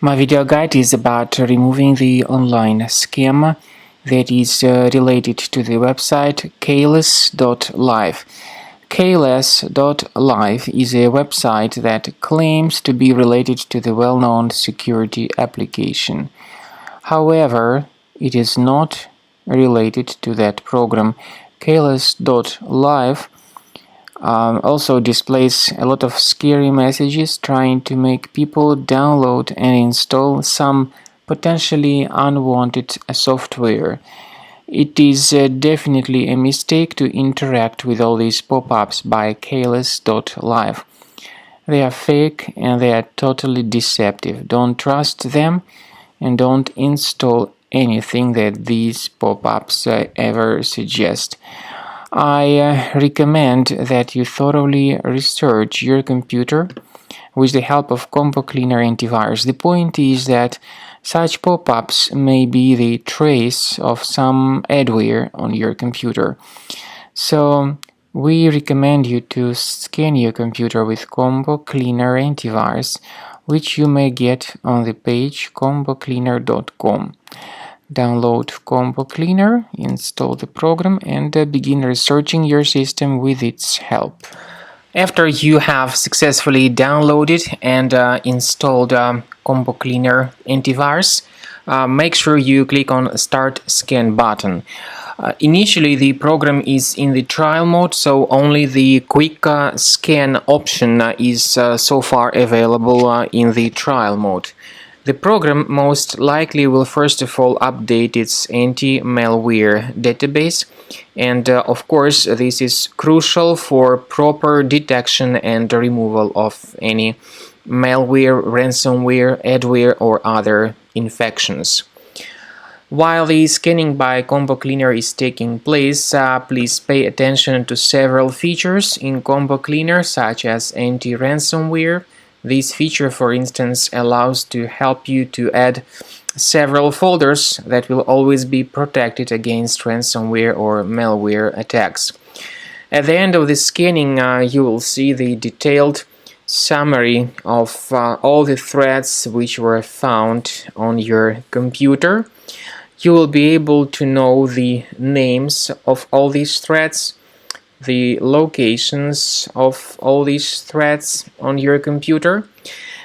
My video guide is about removing the online scam that is related to the website Cales.live. Cales.live is a website that claims to be related to the well-known security application. However, it is not related to that program. Cales.live also displays a lot of scary messages trying to make people download and install some potentially unwanted software. It is definitely a mistake to interact with all these pop-ups by Cales.live. They are fake and they are totally deceptive. Don't trust them and don't install anything that these pop-ups ever suggest. I recommend that you thoroughly research your computer with the help of Combo Cleaner antivirus. The point is that such pop-ups may be the trace of some adware on your computer. So we recommend you to scan your computer with Combo Cleaner antivirus, which you may get on the page combocleaner.com. Download Combo Cleaner, install the program, and begin researching your system with its help. After you have successfully downloaded and installed Combo Cleaner antivirus, make sure you click on Start Scan button. Initially, the program is in the trial mode, so only the quick scan option is so far available in the trial mode. The program most likely will first of all update its anti-malware database, and of course this is crucial for proper detection and removal of any malware, ransomware, adware or other infections. While the scanning by Combo Cleaner is taking place, please pay attention to several features in Combo Cleaner, such as anti-ransomware. This feature, for instance, allows to help you to add several folders that will always be protected against ransomware or malware attacks. At the end of the scanning, you will see the detailed summary of all the threads which were found on your computer. You will be able to know the names of all these threads, the locations of all these threads on your computer,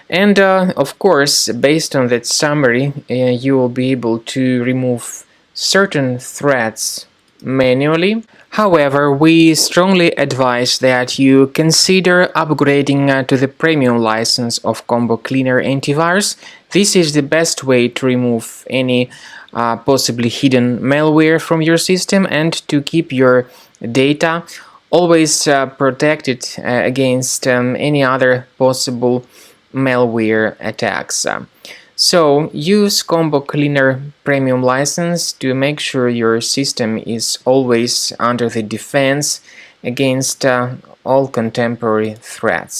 and of course, based on that summary, you will be able to remove certain threads manually. However, we strongly advise that you consider upgrading to the premium license of Combo Cleaner antivirus. This is the best way to remove any possibly hidden malware from your system and to keep your data always protected against any other possible malware attacks. So use Combo Cleaner Premium license to make sure your system is always under the defense against all contemporary threats.